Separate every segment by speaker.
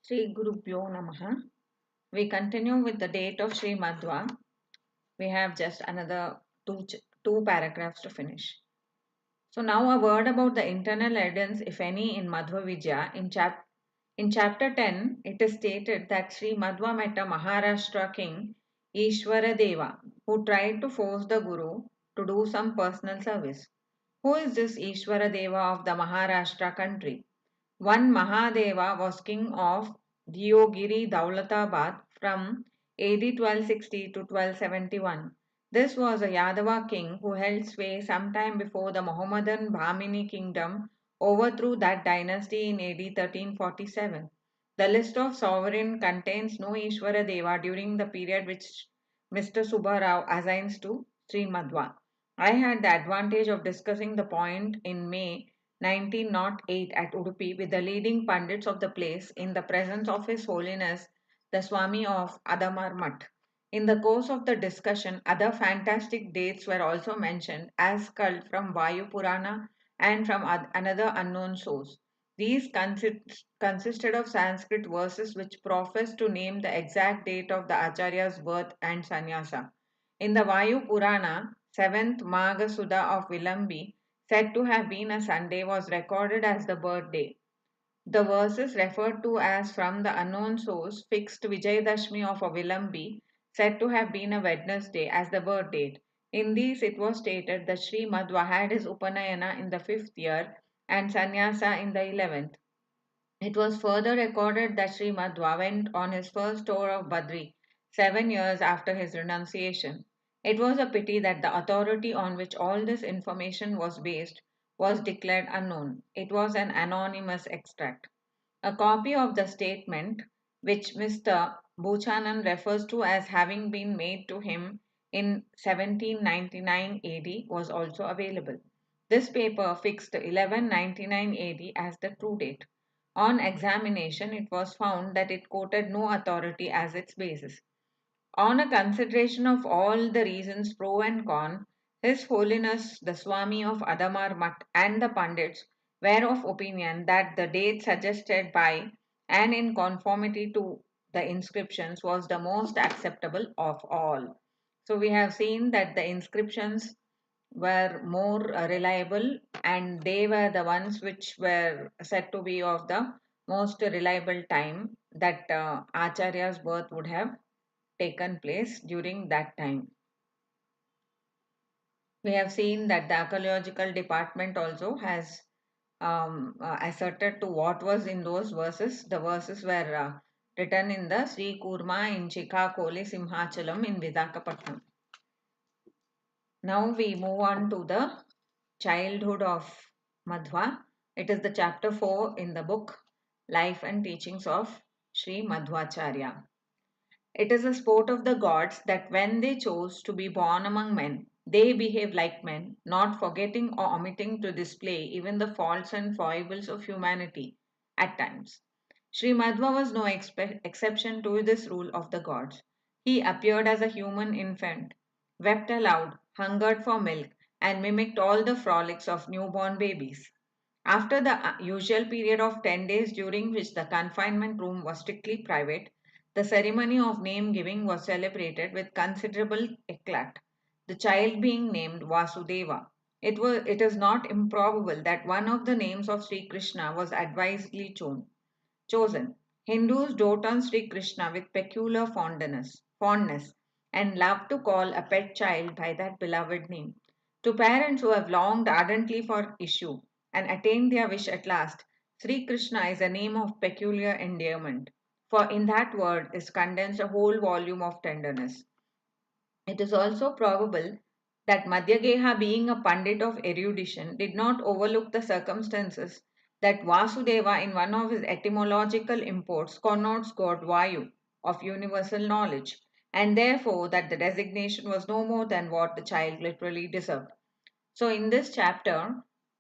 Speaker 1: Shri Gurubhyo Namaha. We continue with the date of Shri Madhwa. We have just another two paragraphs to finish. So now a word about the internal evidence, if any, in Madhva Vijaya. In chapter 10, it is stated that Sri Madhwa met a Maharashtra king, Ishwara Deva, who tried to force the Guru to do some personal service. Who is this Ishwara Deva of the Maharashtra country? One Mahadeva was king of Deogiri Daulatabad from AD 1260 to 1271. This was a Yadava king who held sway sometime before the Mohammedan Bahmani kingdom overthrew that dynasty in AD 1347. The list of sovereign contains no Ishwara Deva during the period which Mr. Subbarao assigns to Sri Madhwa. I had the advantage of discussing the point in May 1908 at Udupi with the leading pundits of the place in the presence of His Holiness the Swami of Adamar Mutt. In the course of the discussion, other fantastic dates were also mentioned as culled from Vayu Purana and from another unknown source. These consisted of Sanskrit verses which profess to name the exact date of the Acharya's birth and sannyasa. In the Vayu Purana, 7th Magha Sudha of Vilambi, said to have been a Sunday, was recorded as the birthday. The verses referred to as from the unknown source fixed Vijayadashmi of a Vilambi, said to have been a Wednesday as the birth date. In these, it was stated that Sri Madhva had his Upanayana in the 5th year and Sannyasa in the 11th. It was further recorded that Sri Madhva went on his first tour of Badri 7 years after his renunciation. It was a pity that the authority on which all this information was based was declared unknown. It was an anonymous extract. A copy of the statement, which Mr. Buchanan refers to as having been made to him in 1799 AD, was also available. This paper fixed 1199 AD as the true date. On examination, it was found that it quoted no authority as its basis. On a consideration of all the reasons pro and con, His Holiness the Swami of Adamar Mutt and the Pandits were of opinion that the date suggested by and in conformity to the inscriptions was the most acceptable of all. So we have seen that the inscriptions were more reliable and they were the ones which were said to be of the most reliable time that Acharya's birth would have taken place during that time. We have seen that the archaeological department also has asserted to what was in those verses. The verses were written in the Sri Kurma in Chikakoli Simhachalam in Vidakapatnam. Now we move on to the childhood of Madhwa. It is the chapter 4 in the book Life and Teachings of Shri Madhwacharya. It is a sport of the gods that when they chose to be born among men, they behave like men, not forgetting or omitting to display even the faults and foibles of humanity at times. Sri Madhva was no exception to this rule of the gods. He appeared as a human infant, wept aloud, hungered for milk, and mimicked all the frolics of newborn babies. After the usual period of 10 days during which the confinement room was strictly private, the ceremony of name giving was celebrated with considerable eclat, the child being named Vasudeva. It is not improbable that one of the names of Sri Krishna was advisedly chosen. Hindus dote on Sri Krishna with peculiar fondness and love to call a pet child by that beloved name. To parents who have longed ardently for issue and attained their wish at last, Sri Krishna is a name of peculiar endearment, for in that word is condensed a whole volume of tenderness. It is also probable that Madhyageha, being a Pandit of erudition, did not overlook the circumstances that Vasudeva, in one of his etymological imports, connotes God Vayu of universal knowledge, and therefore that the designation was no more than what the child literally deserved. So, in this chapter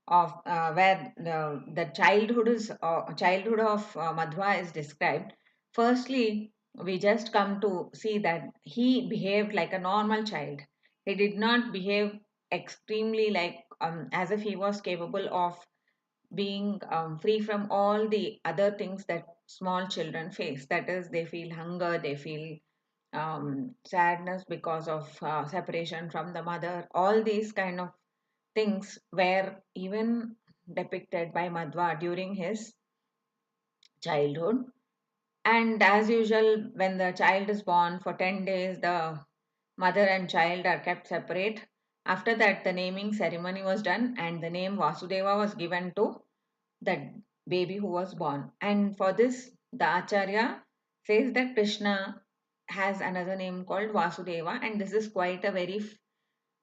Speaker 1: of where the childhood of Madhwa is described, firstly we just come to see that he behaved like a normal child. He did not behave extremely like as if he was capable of being free from all the other things that small children face. That is, they feel hunger, they feel sadness because of separation from the mother. All these kind of things were even depicted by Madhwa during his childhood. And as usual, when the child is born, for 10 days, the mother and child are kept separate. After that, the naming ceremony was done, and the name Vasudeva was given to the baby who was born. And for this, the Acharya says that Krishna has another name called Vasudeva, and this is quite a very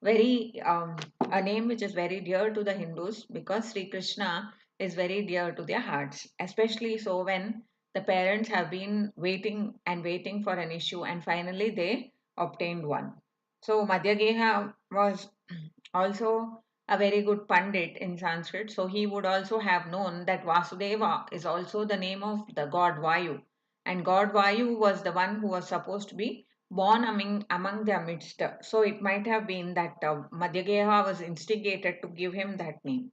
Speaker 1: a name which is very dear to the Hindus, because Sri Krishna is very dear to their hearts, especially so when the parents have been waiting and waiting for an issue and finally they obtained one. So Madhyageha was also a very good pandit in Sanskrit, so he would also have known that Vasudeva is also the name of the god Vayu, and god Vayu was the one who was supposed to be born among their midst. So it might have been that Madhyageha was instigated to give him that name.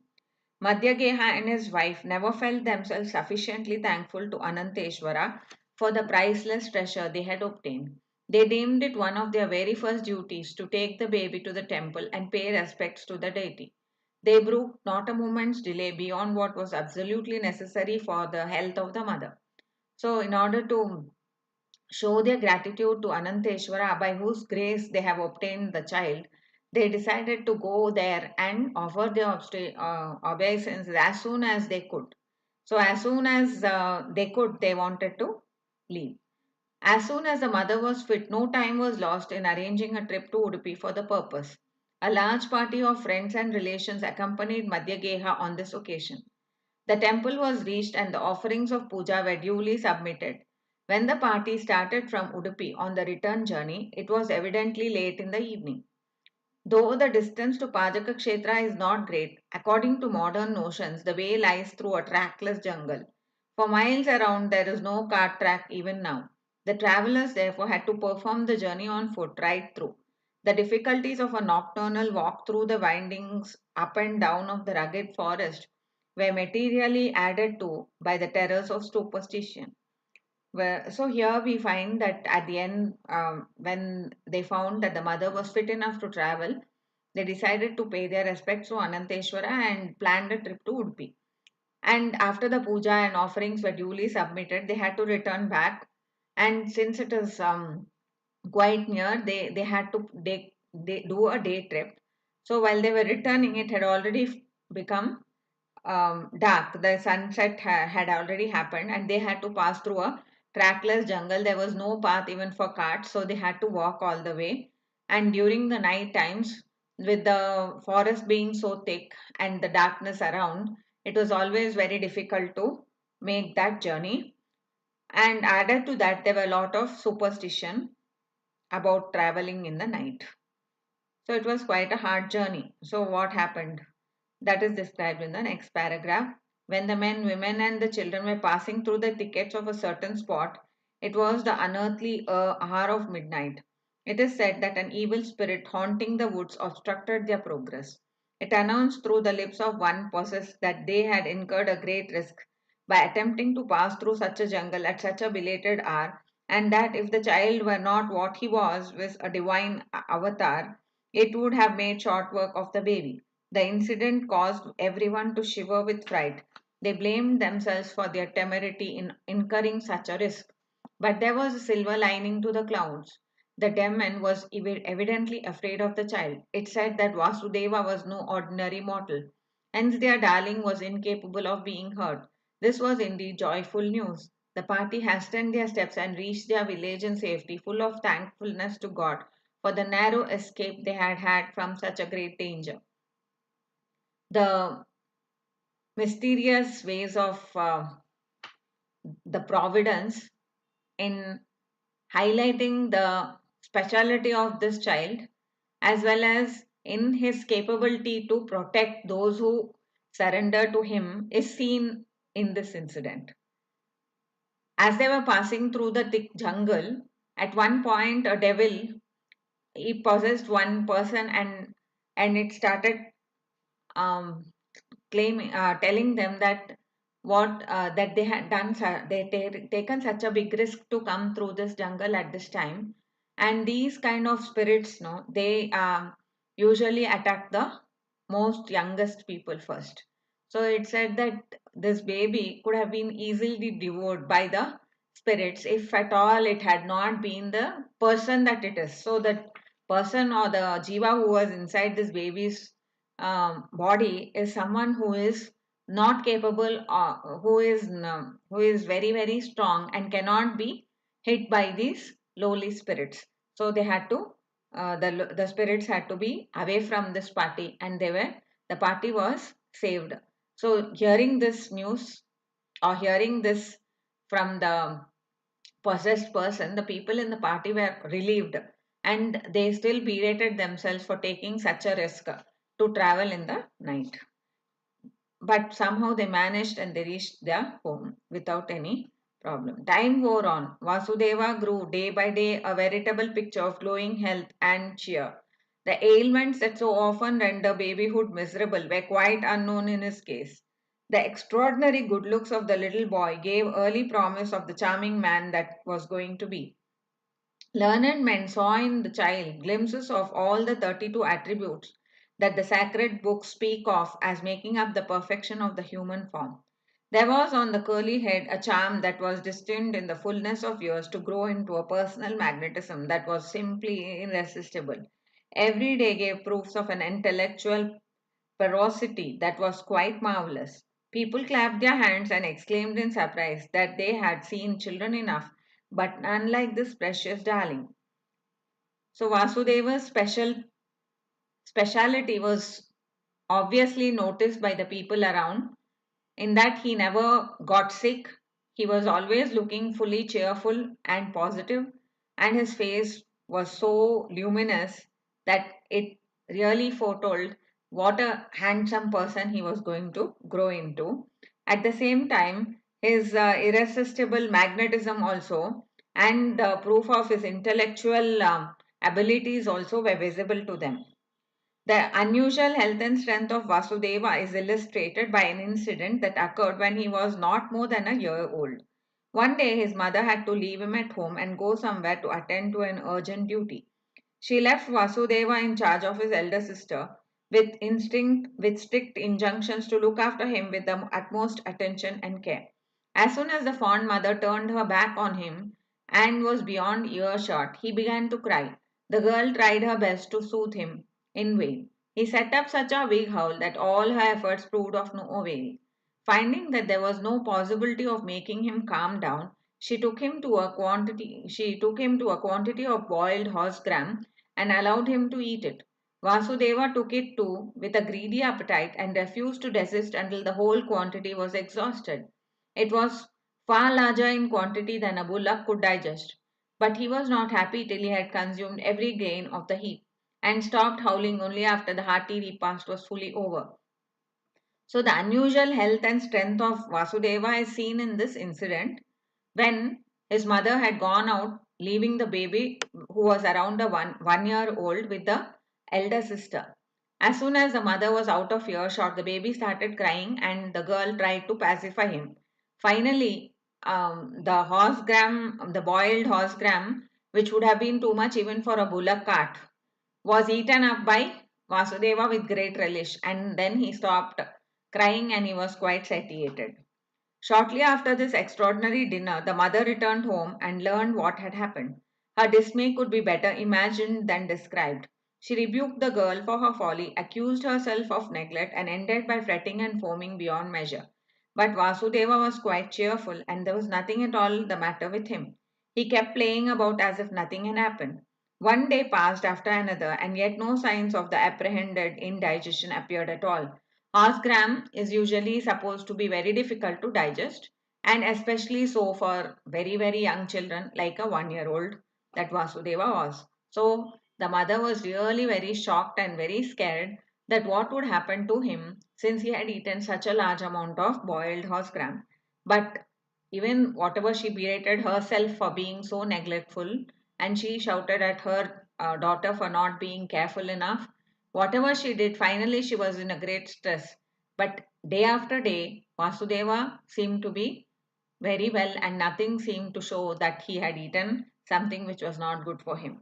Speaker 1: Madhyageha and his wife never felt themselves sufficiently thankful to Ananteshwara for the priceless treasure they had obtained. They deemed it one of their very first duties to take the baby to the temple and pay respects to the deity. They brooked not a moment's delay beyond what was absolutely necessary for the health of the mother. So, in order to show their gratitude to Ananteshwara, by whose grace they have obtained the child, they decided to go there and offer their obeisance as soon as they could. So, as soon as they could, they wanted to leave. As soon as the mother was fit, no time was lost in arranging a trip to Udupi for the purpose. A large party of friends and relations accompanied Madhyageha on this occasion. The temple was reached and the offerings of puja were duly submitted. When the party started from Udupi on the return journey, it was evidently late in the evening. Though the distance to Pajaka Kshetra is not great, according to modern notions, the way lies through a trackless jungle. For miles around, there is no cart track even now. The travelers therefore had to perform the journey on foot right through. The difficulties of a nocturnal walk through the windings up and down of the rugged forest were materially added to by the terrors of superstition. So here we find that at the end, when they found that the mother was fit enough to travel, they decided to pay their respects to Ananteshwara and planned a trip to Udupi. And after the puja and offerings were duly submitted, they had to return back. And since it is quite near, they had to they do a day trip. So while they were returning, it had already become dark. The sunset had already happened, and they had to pass through a trackless jungle. There was no path even for carts, so they had to walk all the way. And during the night times, with the forest being so thick and the darkness around, it was always very difficult to make that journey. And added to that, there were a lot of superstition about traveling in the night. So it was quite a hard journey. So what happened? That is described in the next paragraph. When the men, women, and the children were passing through the thickets of a certain spot, it was the unearthly hour of midnight. It is said that an evil spirit haunting the woods obstructed their progress. It announced through the lips of one possessed that they had incurred a great risk by attempting to pass through such a jungle at such a belated hour, and that if the child were not what he was a divine avatar, it would have made short work of the baby. The incident caused everyone to shiver with fright. They blamed themselves for their temerity in incurring such a risk. But there was a silver lining to the clouds. The demon was evidently afraid of the child. It said that Vasudeva was no ordinary mortal. Hence, their darling was incapable of being hurt. This was indeed joyful news. The party hastened their steps and reached their village in safety, full of thankfulness to God for the narrow escape they had had from such a great danger. The mysterious ways of the providence in highlighting the speciality of this child, as well as in his capability to protect those who surrender to him, is seen in this incident. As they were passing through the thick jungle, at one point a devil, he possessed one person, and it started um, claiming, telling them that that they had done, taken such a big risk to come through this jungle at this time, and these kind of spirits, no, they usually attack the most youngest people first. So it said that this baby could have been easily devoured by the spirits if at all it had not been the person that it is. So that person or the jiva who was inside this baby's body is someone who is not capable, who is very very strong and cannot be hit by these lowly spirits. So they had to, the spirits had to be away from this party, and the party was saved. So hearing this news, or hearing this from the possessed person, the people in the party were relieved, and they still berated themselves for taking such a risk to travel in the night. But somehow they managed and they reached their home without any problem. Time wore on. Vasudeva grew day by day a veritable picture of glowing health and cheer. The ailments that so often render babyhood miserable were quite unknown in his case. The extraordinary good looks of the little boy gave early promise of the charming man that was going to be. Learned men saw in the child glimpses of all the 32 attributes that the sacred books speak of as making up the perfection of the human form. There was on the curly head a charm that was destined in the fullness of years to grow into a personal magnetism that was simply irresistible. Every day gave proofs of an intellectual ferocity that was quite marvelous. People clapped their hands and exclaimed in surprise that they had seen children enough, but none like this precious darling. So Vasudeva's speciality was obviously noticed by the people around, in that he never got sick. He was always looking fully cheerful and positive, and his face was so luminous that it really foretold what a handsome person he was going to grow into. At the same time, his irresistible magnetism also, and the proof of his intellectual abilities also were visible to them. The unusual health and strength of Vasudeva is illustrated by an incident that occurred when he was not more than a year old. One day, his mother had to leave him at home and go somewhere to attend to an urgent duty. She left Vasudeva in charge of his elder sister with strict injunctions to look after him with the utmost attention and care. As soon as the fond mother turned her back on him and was beyond earshot, he began to cry. The girl tried her best to soothe him in vain. He set up such a big howl that all her efforts proved of no avail. Finding that there was no possibility of making him calm down, she took him to a quantity of boiled horse gram and allowed him to eat it. Vasudeva took it too with a greedy appetite and refused to desist until the whole quantity was exhausted. It was far larger in quantity than a bullock could digest, but he was not happy till he had consumed every grain of the heap, and stopped howling only after the hearty repast was fully over. So the unusual health and strength of Vasudeva is seen in this incident when his mother had gone out, leaving the baby who was around a one year old with the elder sister. As soon as the mother was out of earshot, the baby started crying and the girl tried to pacify him. Finally, the boiled horse gram, which would have been too much even for a bullock cart, was eaten up by Vasudeva with great relish, and then he stopped crying and he was quite satiated. Shortly after this extraordinary dinner, the mother returned home and learned what had happened. Her dismay could be better imagined than described. She rebuked the girl for her folly, accused herself of neglect, and ended by fretting and foaming beyond measure. But Vasudeva was quite cheerful, and there was nothing at all the matter with him. He kept playing about as if nothing had happened. One day passed after another, and yet no signs of the apprehended indigestion appeared at all. Horse gram is usually supposed to be very difficult to digest, and especially so for very, very young children like a 1 year old that Vasudeva was. So the mother was really very shocked and very scared that what would happen to him since he had eaten such a large amount of boiled horse gram. But even whatever, she berated herself for being so neglectful, and she shouted at her daughter for not being careful enough. Whatever she did, finally she was in a great stress. But day after day, Vasudeva seemed to be very well, and nothing seemed to show that he had eaten something which was not good for him.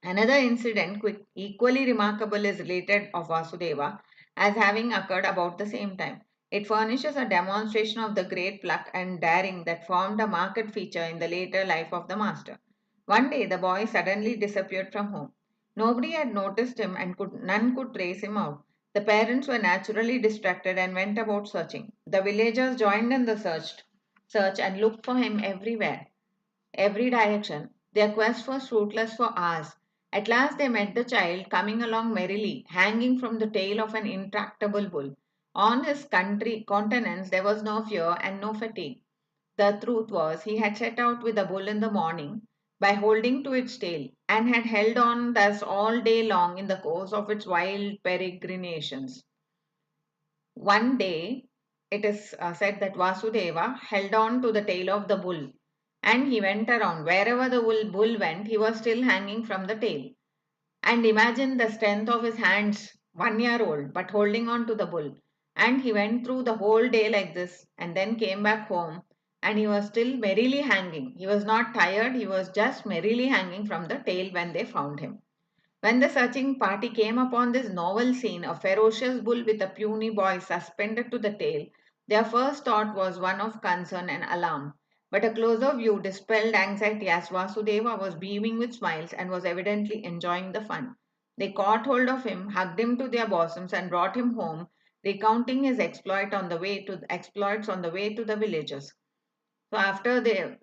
Speaker 1: Another incident, equally remarkable, is related of Vasudeva as having occurred about the same time. It furnishes a demonstration of the great pluck and daring that formed a marked feature in the later life of the master. One day the boy suddenly disappeared from home. Nobody had noticed him and none could trace him out. The parents were naturally distracted and went about searching. The villagers joined in the search and looked for him every direction. Their quest was fruitless for hours. At last they met the child coming along merrily, hanging from the tail of an intractable bull. On his countenance there was no fear and no fatigue. The truth was, he had set out with the bull in the morning by holding to its tail, and had held on thus all day long in the course of its wild peregrinations. One day, it is said that Vasudeva held on to the tail of the bull, and he went around. Wherever the bull went, he was still hanging from the tail. And imagine the strength of his hands, 1 year old, but holding on to the bull. And he went through the whole day like this, and then came back home, and he was still merrily hanging. He was not tired, he was just merrily hanging from the tail when they found him. When the searching party came upon this novel scene, a ferocious bull with a puny boy suspended to the tail, their first thought was one of concern and alarm. But a closer view dispelled anxiety, as Vasudeva was beaming with smiles and was evidently enjoying the fun. They caught hold of him, hugged him to their bosoms, and brought him home, recounting his exploits on the way to the villages. So after the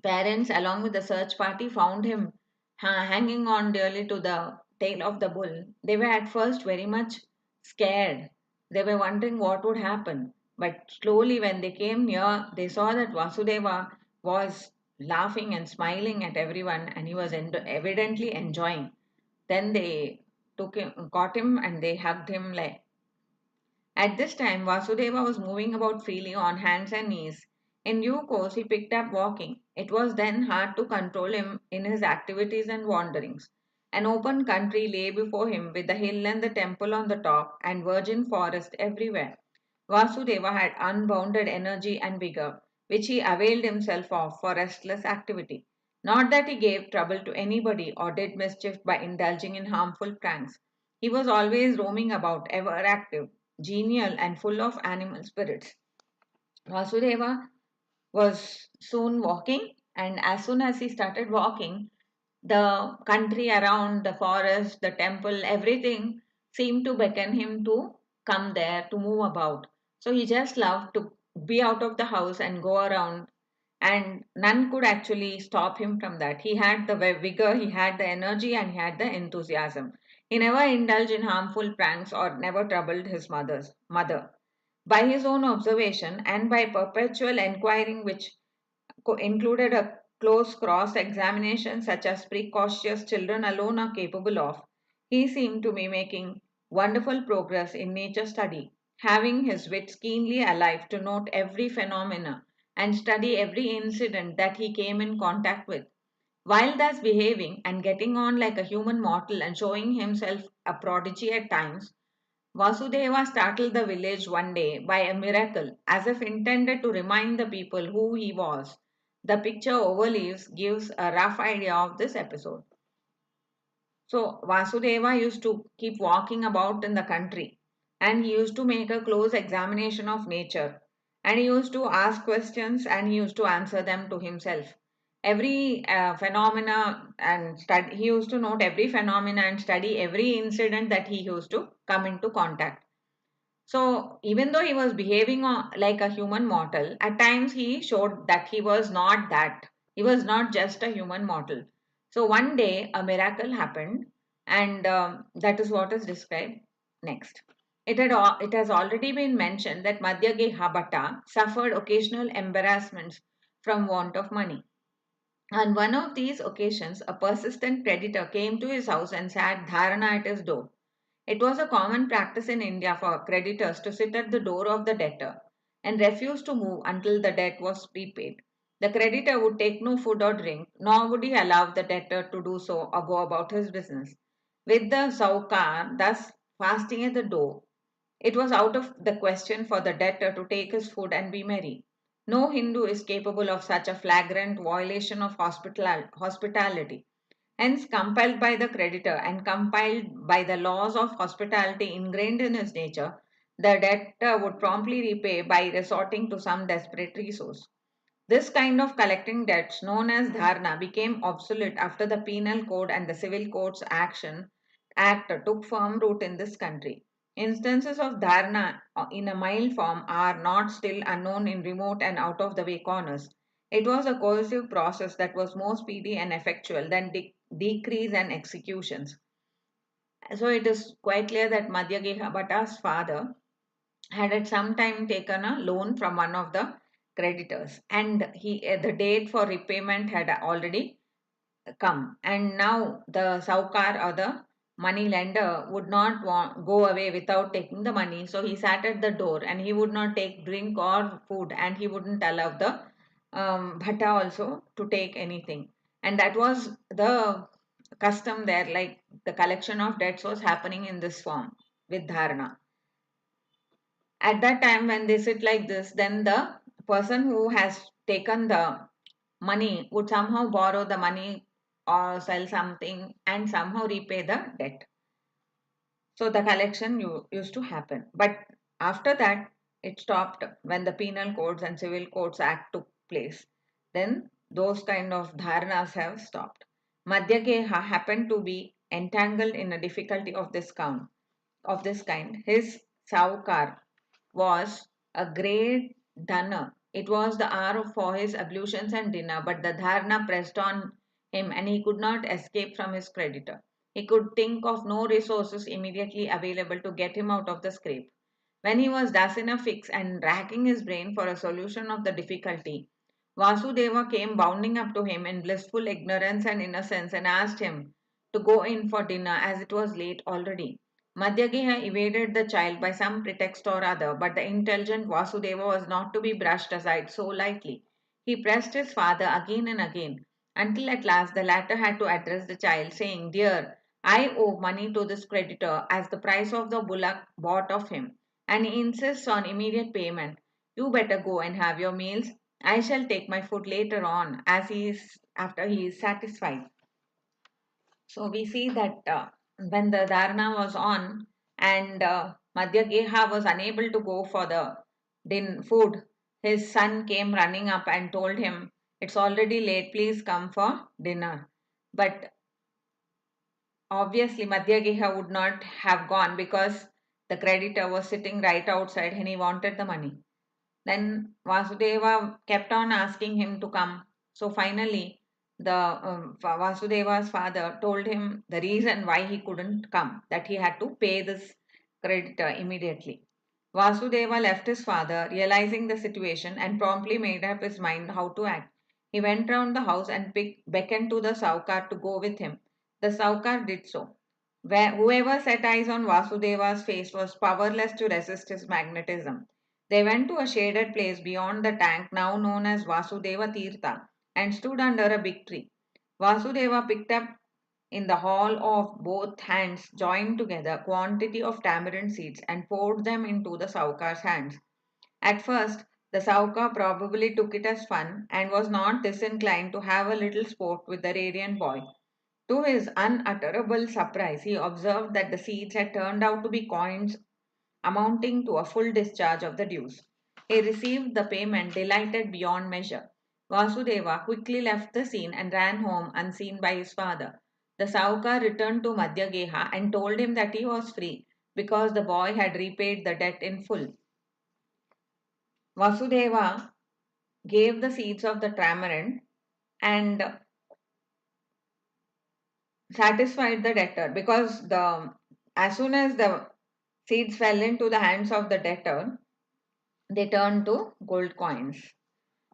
Speaker 1: parents, along with the search party, found him hanging on dearly to the tail of the bull. They were at first very much scared. They were wondering what would happen. But slowly, when they came near, they saw that Vasudeva was laughing and smiling at everyone, and he was evidently enjoying. Then they caught him, and they hugged him like. At this time, Vasudeva was moving about freely on hands and knees. In due course, he picked up walking. It was then hard to control him in his activities and wanderings. An open country lay before him with the hill and the temple on the top and virgin forest everywhere. Vasudeva had unbounded energy and vigor, which he availed himself of for restless activity. Not that he gave trouble to anybody or did mischief by indulging in harmful pranks. He was always roaming about, ever active, genial, and full of animal spirits. Vasudeva was soon walking, and as soon as he started walking, the country around, the forest, the temple, everything seemed to beckon him to come there, to move about. So he just loved to be out of the house and go around, and none could actually stop him from that. He had the vigor, he had the energy, and he had the enthusiasm. He never indulged in harmful pranks or never troubled his mother. By his own observation and by perpetual enquiring, which included a close cross examination such as precocious children alone are capable of, he seemed to be making wonderful progress in nature study, having his wits keenly alive to note every phenomena and study every incident that he came in contact with. While thus behaving and getting on like a human mortal and showing himself a prodigy at times, Vasudeva startled the village one day by a miracle, as if intended to remind the people who he was. The picture overleaves gives a rough idea of this episode. So, Vasudeva used to keep walking about in the country, and he used to make a close examination of nature, and he used to ask questions and he used to answer them to himself. Every phenomena and study, he used to note every phenomena and study every incident that he used to come into contact. So, even though he was behaving like a human mortal, at times he showed that he was not that. He was not just a human mortal. So, one day a miracle happened, and that is what is described next. It has already been mentioned that Madhyageha Bhatta suffered occasional embarrassments from want of money. On one of these occasions, a persistent creditor came to his house and sat dharana at his door. It was a common practice in India for creditors to sit at the door of the debtor and refuse to move until the debt was prepaid. The creditor would take no food or drink, nor would he allow the debtor to do so or go about his business. With the saukar thus fasting at the door, It was out of the question for the debtor to take his food and be merry. No Hindu is capable of such a flagrant violation of hospitality. Hence, compelled by the creditor and compelled by the laws of hospitality ingrained in his nature, the debtor would promptly repay by resorting to some desperate resource. This kind of collecting debts, known as dharna, became obsolete after the Penal Code and the Civil Codes Act took firm root in this country. Instances of dharna in a mild form are not still unknown in remote and out of the way corners. It was a coercive process that was more speedy and effectual than decrees and executions. So it is quite clear that Madhya Bhatta's father had at some time taken a loan from one of the creditors, and the date for repayment had already come, and now the saukar or the money lender would not go away without taking the money. So he sat at the door and he would not take drink or food, and he wouldn't allow the bhatta also to take anything. And that was the custom there, like the collection of debts was happening in this form with dharna. At that time when they sit like this, then the person who has taken the money would somehow borrow the money or sell something and somehow repay the debt. So the collection used to happen. But after that, it stopped when the Penal Codes and Civil Codes Act took place. Then those kind of dharnas have stopped. Madhya happened to be entangled in a difficulty of this kind. His saukar was a great dunner. It was the hour for his ablutions and dinner, but the dharna pressed on him and he could not escape from his creditor. He could think of no resources immediately available to get him out of the scrape. When he was thus in a fix and racking his brain for a solution of the difficulty, Vasudeva came bounding up to him in blissful ignorance and innocence and asked him to go in for dinner as it was late already. Madhyageha evaded the child by some pretext or other, but the intelligent Vasudeva was not to be brushed aside so lightly. He pressed his father again and again, until at last the latter had to address the child, saying, "Dear, I owe money to this creditor as the price of the bullock bought of him, and he insists on immediate payment. You better go and have your meals. I shall take my food later on, after he is satisfied." So we see that when the dharana was on and Madhya was unable to go for the food, his son came running up and told him, "It's already late, please come for dinner." But obviously, Madhya would not have gone because the creditor was sitting right outside and he wanted the money. Then Vasudeva kept on asking him to come. So finally, the Vasudeva's father told him the reason why he couldn't come, that he had to pay this creditor immediately. Vasudeva left his father, realizing the situation, and promptly made up his mind how to act. He went round the house and beckoned to the Saukar to go with him. The Saukar did so. Whoever set eyes on Vasudeva's face was powerless to resist his magnetism. They went to a shaded place beyond the tank now known as Vasudeva Tirtha and stood under a big tree. Vasudeva picked up in the hall of both hands joined together quantity of tamarind seeds and poured them into the Saukar's hands. At first, the Saukar probably took it as fun and was not disinclined to have a little sport with the radiant boy. To his unutterable surprise, he observed that the seeds had turned out to be coins amounting to a full discharge of the dues. He received the payment delighted beyond measure. Vasudeva quickly left the scene and ran home unseen by his father. The Saukar returned to Madhyageha and told him that he was free because the boy had repaid the debt in full. Vasudeva gave the seeds of the tamarind and satisfied the debtor because as soon as the seeds fell into the hands of the debtor, they turned to gold coins.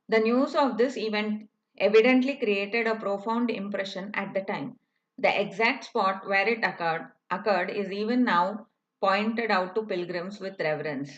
Speaker 1: The news of this event evidently created a profound impression at the time. The exact spot where it occurred is even now pointed out to pilgrims with reverence.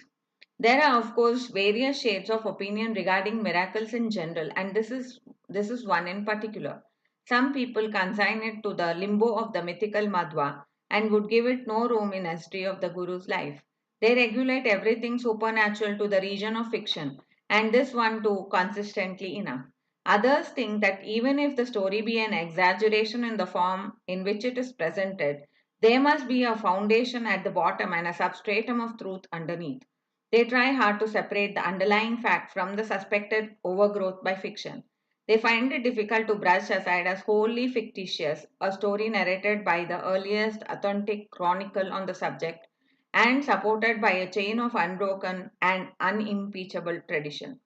Speaker 1: There are, of course, various shades of opinion regarding miracles in general, and this is one in particular. Some people consign it to the limbo of the mythical Madhwa and would give it no room in history of the Guru's life. They regulate everything supernatural to the region of fiction, and this one too consistently enough. Others think that even if the story be an exaggeration in the form in which it is presented, there must be a foundation at the bottom and a substratum of truth underneath. They try hard to separate the underlying fact from the suspected overgrowth by fiction. They find it difficult to brush aside as wholly fictitious a story narrated by the earliest authentic chronicle on the subject and supported by a chain of unbroken and unimpeachable tradition.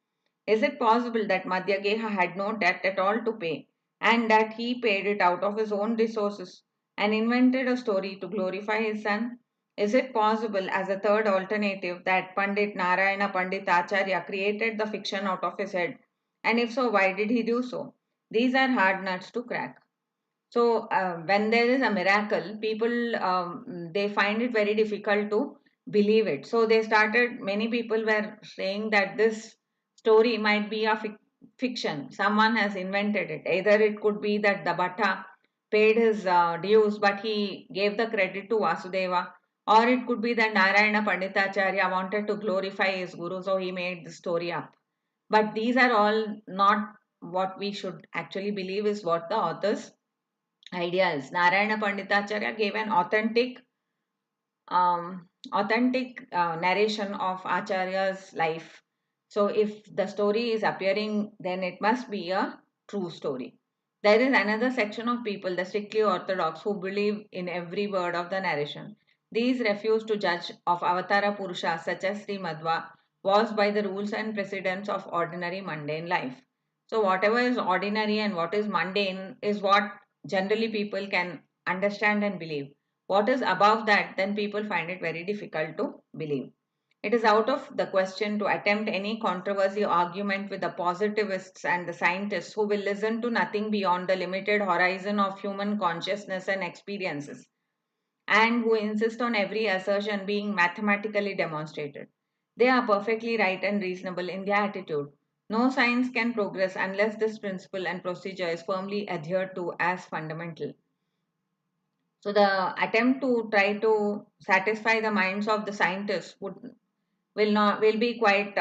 Speaker 1: Is it possible that Madhyageha had no debt at all to pay, and that he paid it out of his own resources and invented a story to glorify his son? Is it possible, as a third alternative, that Pandit Narayana Pandit Acharya created the fiction out of his head? And if so, why did he do so? These are hard nuts to crack. So when there is a miracle, people they find it very difficult to believe it. So they started. Many people were saying that this story might be a fiction. Someone has invented it. Either it could be that the Bhatta paid his dues, but he gave the credit to Vasudeva, or it could be that Narayana Panditacharya wanted to glorify his guru, so he made the story up. But these are all not what we should actually believe is what the authors ideas. Narayana Panditacharya gave an authentic narration of Acharya's life. So if the story is appearing, then it must be a true story. There is another section of people, the strictly orthodox, who believe in every word of the narration. These refuse to judge of Avatara Purusha, such as Sri Madhwa, was by the rules and precedents of ordinary mundane life. So whatever is ordinary and what is mundane is what generally people can understand and believe. What is above that, then people find it very difficult to believe. It is out of the question to attempt any controversy or argument with the positivists and the scientists who will listen to nothing beyond the limited horizon of human consciousness and experiences, and who insist on every assertion being mathematically demonstrated. They are perfectly right and reasonable in their attitude. No science can progress unless this principle and procedure is firmly adhered to as fundamental. So the attempt to try to satisfy the minds of the scientists will be quite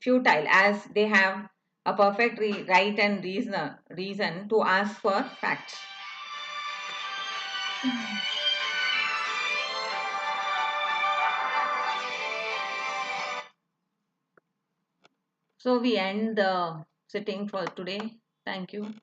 Speaker 1: futile, as they have a perfect right and reason to ask for facts. So we end the sitting for today. Thank you.